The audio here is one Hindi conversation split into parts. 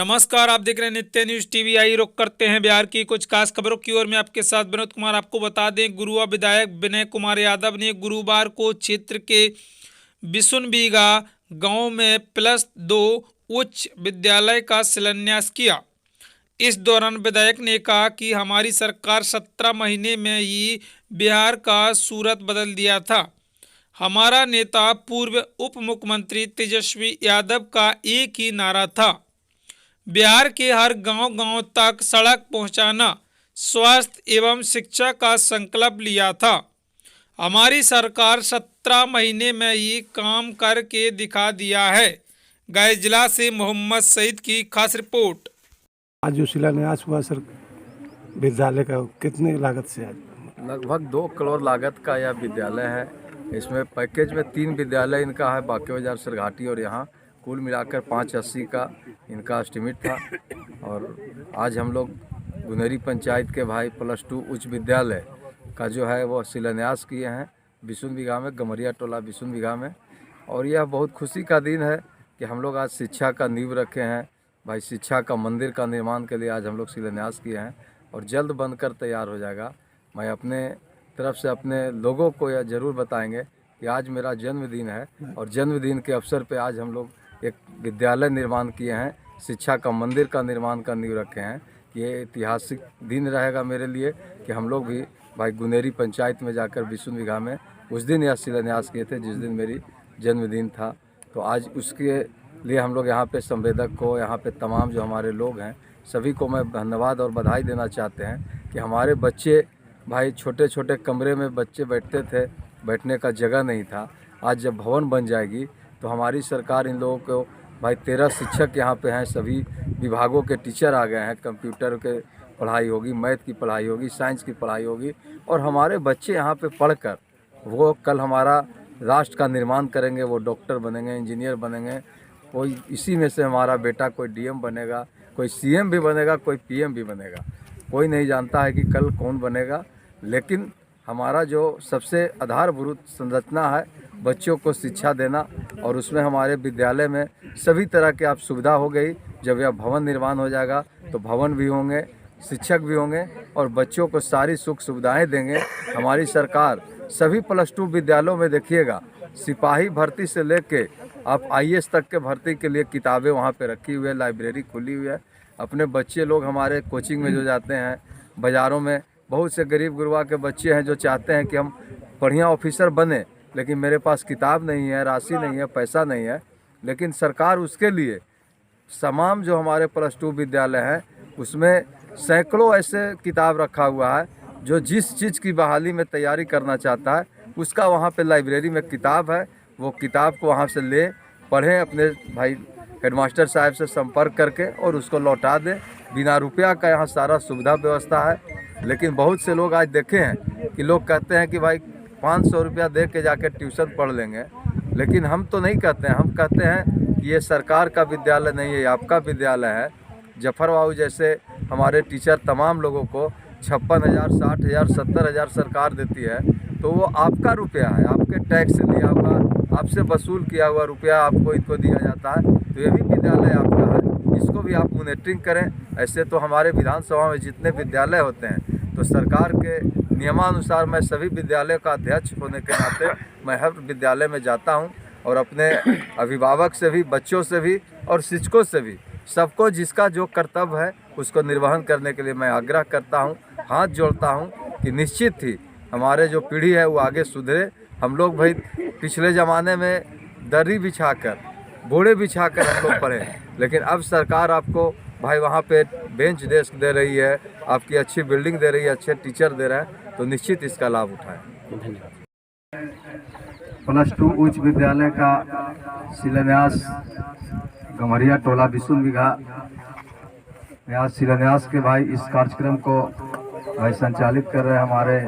नमस्कार, आप देख रहे हैं नित्य न्यूज टीवी। आई रुख करते हैं बिहार की कुछ खास खबरों की ओर। मैं आपके साथ विनोद कुमार। आपको बता दें, गुरुआ विधायक विनय कुमार यादव ने गुरुवार को क्षेत्र के बिसुनबीघा गांव में +2 उच्च विद्यालय का शिलान्यास किया। इस दौरान विधायक ने कहा कि हमारी सरकार 17 महीने में ही बिहार का सूरत बदल दिया था। हमारा नेता पूर्व उप मुख्यमंत्री तेजस्वी यादव का एक ही नारा था, बिहार के हर गांव-गांव तक सड़क पहुंचाना, स्वास्थ्य एवं शिक्षा का संकल्प लिया था। हमारी सरकार 17 महीने में ही काम करके दिखा दिया है। गए जिला से मोहम्मद सईद की खास रिपोर्ट। आज जो शिलान्यास हुआ सर विद्यालय का, कितने लागत से? आज लगभग 2 करोड़ लागत का यह विद्यालय है। इसमें पैकेज में 3 विद्यालय इनका है, बाकी बाजार, सरघाटी और यहाँ कुल मिलाकर 580 का इनका एस्टिमेट था। और आज हम लोग गुनेरी पंचायत के भाई +2 उच्च विद्यालय का जो है वो शिलान्यास किए हैं बिसुनबीघा में, गमरिया टोला बिसुनबीघा में। और यह बहुत खुशी का दिन है कि हम लोग आज शिक्षा का नींव रखे हैं भाई। शिक्षा का मंदिर का निर्माण के लिए आज हम लोग शिलान्यास किए हैं और जल्द बनकर तैयार हो जाएगा। मैं अपने तरफ से अपने लोगों को यह ज़रूर बताएंगे कि आज मेरा जन्मदिन है और जन्मदिन के अवसर पे आज हम लोग एक विद्यालय निर्माण किए हैं, शिक्षा का मंदिर का निर्माण का नींव रखे हैं। ये ऐतिहासिक दिन रहेगा मेरे लिए कि हम लोग भी भाई गुनेरी पंचायत में जाकर बिसुनबीघा में उस दिन यह शिलान्यास किए थे जिस दिन मेरी जन्मदिन था। तो आज उसके लिए हम लोग यहाँ पे संवेदक को, यहाँ पे तमाम जो हमारे लोग हैं सभी को मैं धन्यवाद और बधाई देना चाहते हैं कि हमारे बच्चे भाई छोटे छोटे कमरे में बच्चे बैठते थे, बैठने का जगह नहीं था। आज जब भवन बन जाएगी तो हमारी सरकार इन लोगों को भाई 13 शिक्षक यहाँ पे हैं, सभी विभागों के टीचर आ गए हैं। कंप्यूटर के पढ़ाई होगी, मैथ की पढ़ाई होगी, साइंस की पढ़ाई होगी और हमारे बच्चे यहाँ पे पढ़कर वो कल हमारा राष्ट्र का निर्माण करेंगे। वो डॉक्टर बनेंगे, इंजीनियर बनेंगे। कोई इसी में से हमारा बेटा कोई डीएम बनेगा, कोई सीएम भी बनेगा, कोई पीएम भी बनेगा। कोई नहीं जानता है कि कल कौन बनेगा, लेकिन हमारा जो सबसे आधारभूत संरचना है बच्चों को शिक्षा देना, और उसमें हमारे विद्यालय में सभी तरह की आप सुविधा हो गई। जब यह भवन निर्माण हो जाएगा तो भवन भी होंगे, शिक्षक भी होंगे और बच्चों को सारी सुख सुविधाएं देंगे। हमारी सरकार सभी +2 विद्यालयों में देखिएगा, सिपाही भर्ती से लेके आप IAS तक के भर्ती के लिए किताबें वहाँ पे रखी हुई है, लाइब्रेरी खुली हुई है। अपने बच्चे लोग हमारे कोचिंग में जो जाते हैं, बाज़ारों में बहुत से गरीब गुरबा के बच्चे हैं जो चाहते हैं कि हम बढ़िया ऑफिसर बने, लेकिन मेरे पास किताब नहीं है, राशि नहीं है, पैसा नहीं है। लेकिन सरकार उसके लिए तमाम जो हमारे +2 विद्यालय हैं उसमें सैकड़ों ऐसे किताब रखा हुआ है जो जिस चीज़ की बहाली में तैयारी करना चाहता है उसका वहाँ पे लाइब्रेरी में किताब है। वो किताब को वहाँ से ले पढ़ें, अपने भाई हेडमास्टर साहब से संपर्क करके और उसको लौटा दें। बिना रुपया का यहाँ सारा सुविधा व्यवस्था है। लेकिन बहुत से लोग आज देखे हैं कि लोग कहते हैं कि भाई 500 रुपया दे के जाके ट्यूशन पढ़ लेंगे, लेकिन हम तो नहीं कहते हैं। हम कहते हैं कि ये सरकार का विद्यालय नहीं है, आपका विद्यालय है। जफर बाबू जैसे हमारे टीचर तमाम लोगों को 56,000, 60,000, 70,000 सरकार देती है, तो वो आपका रुपया है, आपके टैक्स से लिया हुआ, आपसे वसूल किया हुआ रुपया आपको इनको दिया जाता है। तो ये भी विद्यालय आपका है, इसको भी आप मॉनिटरिंग करें। ऐसे तो हमारे विधानसभा में जितने विद्यालय होते हैं तो सरकार के नियमानुसार मैं सभी विद्यालय का अध्यक्ष होने के नाते मैं हर विद्यालय में जाता हूं और अपने अभिभावक से भी, बच्चों से भी और शिक्षकों से भी, सबको जिसका जो कर्तव्य है उसको निर्वहन करने के लिए मैं आग्रह करता हूं, हाथ जोड़ता हूं कि निश्चित ही हमारे जो पीढ़ी है वो आगे सुधरे। हम लोग भाई पिछले ज़माने में दरी बिछाकर, बोड़े बिछाकर हम लोग पढ़े, लेकिन अब सरकार आपको भाई वहाँ पे बेंच डेस्क दे रही है, आपकी अच्छी बिल्डिंग दे रही है, अच्छे टीचर दे रहे हैं, तो निश्चित इसका लाभ उठाएं। +2 उच्च विद्यालय का शिलान्यास गमरिया टोला बिसुनबीघा यहाँ शिलान्यास के भाई इस कार्यक्रम को भाई संचालित कर रहे हैं हमारे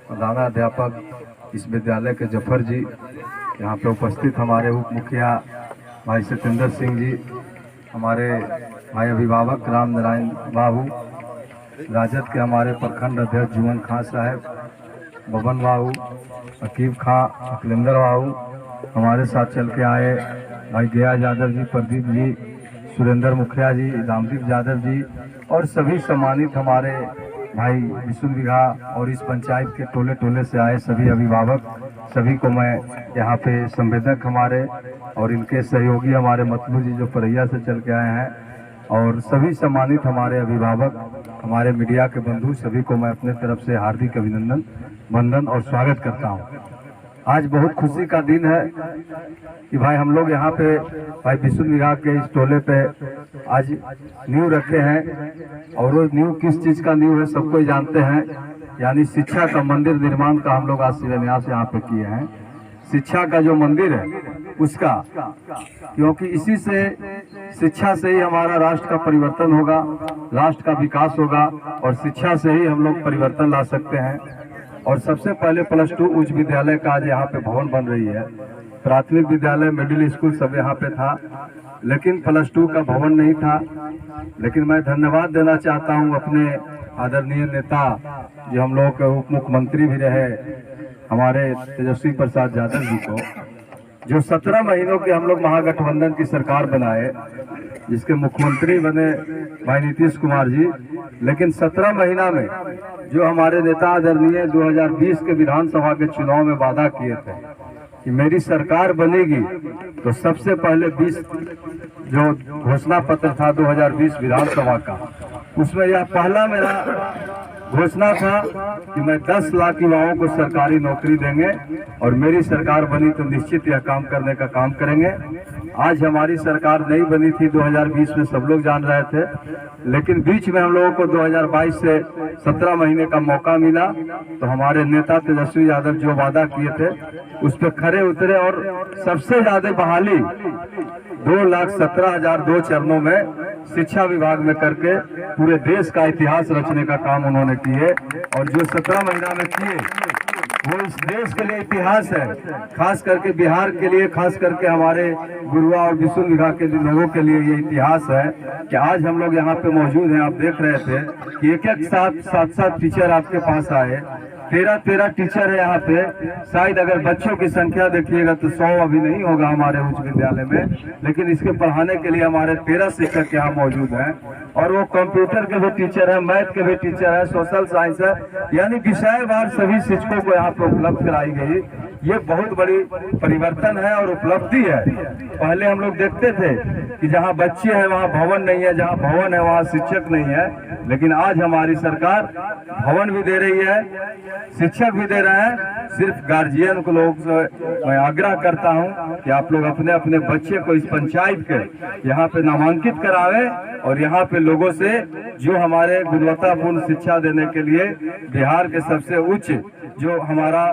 प्रधानाध्यापक इस विद्यालय के जफर जी। यहाँ पे उपस्थित हमारे उप मुखिया भाई सत्येंद्र सिंह जी, हमारे भाई अभिभावक राम नारायण बाबू, राजद के हमारे प्रखंड अध्यक्ष जुमन खां साहब, बबन बाबू, अकीब खां, अखिलेंद्र बाबू, हमारे साथ चल के आए भाई गया यादव जी, प्रदीप जी, सुरेंद्र मुखिया जी, रामदीप यादव जी और सभी सम्मानित हमारे भाई विशुन बिघा और इस पंचायत के टोले टोले से आए सभी अभिभावक, सभी को मैं यहाँ पे संवेदक हमारे और इनके सहयोगी हमारे मतलू जी जो परैया से चल के आए हैं और सभी सम्मानित हमारे अभिभावक, हमारे मीडिया के बंधु, सभी को मैं अपने तरफ से हार्दिक अभिनंदन, वंदन और स्वागत करता हूँ। आज बहुत खुशी का दिन है कि भाई हम लोग यहाँ पे भाई विशुन बिघा के इस टोले पे आज नींव रखे हैं और वो नींव किस चीज का नींव है सबको ही जानते हैं, यानी शिक्षा का मंदिर निर्माण का हम लोग आज शिलान्यास यहाँ पे किए हैं। शिक्षा का जो मंदिर है उसका, क्योंकि इसी से शिक्षा से ही हमारा राष्ट्र का परिवर्तन होगा, राष्ट्र का विकास होगा और शिक्षा से ही हम लोग परिवर्तन ला सकते हैं। और सबसे पहले +2 उच्च विद्यालय का आज यहाँ पे भवन बन रही है। प्राथमिक विद्यालय, मिडिल स्कूल सब यहाँ पे था, लेकिन +2 का भवन नहीं था। लेकिन मैं धन्यवाद देना चाहता हूँ अपने आदरणीय नेता जो हम लोग के उप मुख्यमंत्री भी रहे हमारे तेजस्वी प्रसाद यादव जी को, जो 17 महीनों के हम लोग महागठबंधन की सरकार बनाए, जिसके मुख्यमंत्री बने भाई नीतीश कुमार जी। लेकिन 17 महीना में जो हमारे नेता आदरणीय 2020 के विधानसभा के चुनाव में वादा किए थे कि मेरी सरकार बनेगी तो सबसे पहले 20 जो घोषणा पत्र था 2020 विधानसभा का, उसमें यह पहला मेरा घोषणा था कि मैं 10 लाख युवाओं को सरकारी नौकरी देंगे और मेरी सरकार बनी तो निश्चित यह काम करने का काम करेंगे। आज हमारी सरकार नहीं बनी थी 2020 में, सब लोग जान रहे थे, लेकिन बीच में हम लोगों को 2022 से 17 महीने का मौका मिला तो हमारे नेता तेजस्वी यादव जो वादा किए थे उस पर खरे उतरे और सबसे ज्यादा बहाली 2,17,000 2 चरणों में शिक्षा विभाग में करके पूरे देश का इतिहास रचने का काम उन्होंने किए। और जो 17 महीना में किए वो इस देश के लिए इतिहास है, खास करके बिहार के लिए, खास करके हमारे गुरुआ और विशुन बिघा के लोगों के लिए ये इतिहास है कि आज हम लोग यहाँ पे मौजूद हैं। आप देख रहे थे कि एक साथ टीचर आपके पास आए, 13 टीचर है यहाँ पे। शायद अगर बच्चों की संख्या देखिएगा तो 100 अभी नहीं होगा हमारे उच्च विद्यालय में, लेकिन इसके पढ़ाने के लिए हमारे 13 शिक्षक यहाँ मौजूद हैं। और वो कंप्यूटर के भी टीचर है, मैथ के भी टीचर है, सोशल साइंस है, यानी विषयवार सभी शिक्षकों को यहाँ पे उपलब्ध कराई गई। ये बहुत बड़ी परिवर्तन है और उपलब्धि है। पहले हम लोग देखते थे कि जहाँ बच्चे हैं वहाँ भवन नहीं है, जहाँ भवन है वहाँ शिक्षक नहीं है, लेकिन आज हमारी सरकार भवन भी दे रही है, शिक्षक भी दे रहे हैं। सिर्फ गार्जियन को लोग मैं आग्रह करता हूं कि आप लोग अपने अपने बच्चे को इस पंचायत के यहाँ पे नामांकित करावे और यहाँ पे लोगों से जो हमारे गुणवत्तापूर्ण शिक्षा देने के लिए बिहार के सबसे उच्च जो हमारा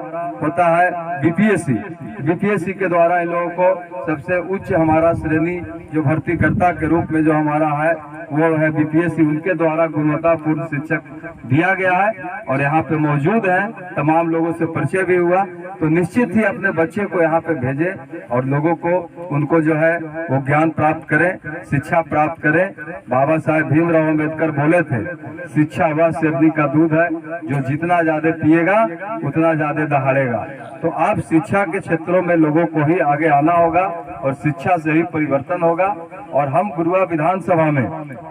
होता है बीपीएससी के द्वारा इन लोगों को सबसे उच्च हमारा श्रेणी जो भर्तीकर्ता के रूप में जो हमारा है वो है बीपीएससी, उनके द्वारा गुणवत्तापूर्ण शिक्षक दिया गया है और यहाँ पे मौजूद है। तमाम लोगों से परिचय भी हुआ, तो निश्चित ही अपने बच्चे को यहाँ पे भेजें और लोगों को उनको जो है वो ज्ञान प्राप्त करें, शिक्षा प्राप्त करें। बाबा साहेब भीमराव अम्बेडकर बोले थे, शिक्षा वह शेरनी का दूध है जो जितना ज्यादा पिएगा उतना ज्यादा दहाड़ेगा। तो आप शिक्षा के क्षेत्रों में लोगों को ही आगे आना होगा और शिक्षा से ही परिवर्तन होगा। और हम गुरुआ विधानसभा में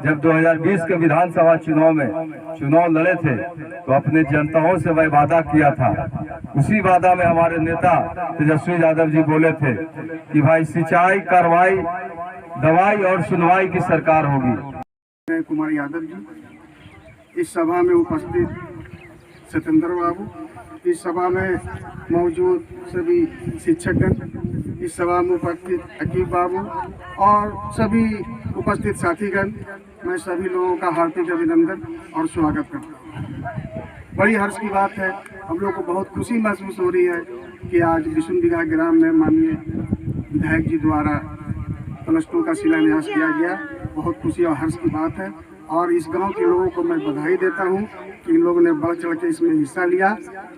जब 2020 के विधानसभा चुनाव लड़े थे तो अपने जनताओं से मैं वादा किया था। उसी वादा में हमारे नेता तेजस्वी यादव जी बोले थे कि भाई सिंचाई, कार्रवाई, दवाई और सुनवाई की सरकार होगी। कुमार यादव जी इस सभा में उपस्थित सत्येंद्र बाबू, इस सभा में मौजूद सभी शिक्षकगण, इस सभा में उपस्थित अकीब बाबू और सभी उपस्थित साथीगण, मैं सभी लोगों का हार्दिक अभिनंदन और स्वागत करता हूँ। बड़ी हर्ष की बात है, हम लोग को बहुत खुशी महसूस हो रही है कि आज विशुन बिघा ग्राम में माननीय विधायक जी द्वारा +2 का शिलान्यास किया गया। बहुत खुशी और हर्ष की बात है और इस गांव के लोगों को मैं बधाई देता हूं कि इन लोगों ने बढ़ चढ़ के इसमें हिस्सा लिया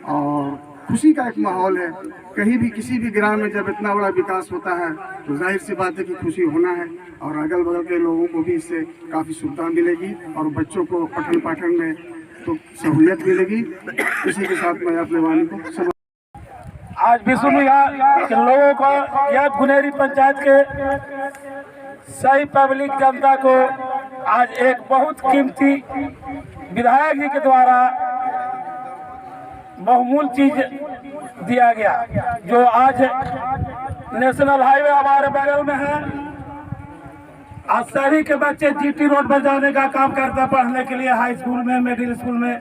और खुशी का एक माहौल है। कहीं भी किसी भी ग्राम में जब इतना बड़ा विकास होता है तो जाहिर सी बात है कि खुशी होना है और अगल बगल के लोगों को भी इससे काफ़ी सुविधा मिलेगी और बच्चों को पठन पाठन में तो सहूलियत मिलेगी। इसी के साथ मैं अपने वाणी को आज विष्णुबिघा के लोगों को या गुनेरी पंचायत के सही पब्लिक जनता को आज एक बहुत कीमती विधायक जी के द्वारा बहुमूल्य चीज दिया गया, जो आज नेशनल हाईवे हमारे बगल में है। आज शहरी के बच्चे जीटी रोड पर जाने का काम करते पढ़ने के लिए, हाई स्कूल में, मिडिल स्कूल में,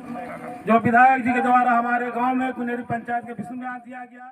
जो विधायक जी के द्वारा हमारे गांव में गुनेरी पंचायत के विष्णुबिघा दिया गया।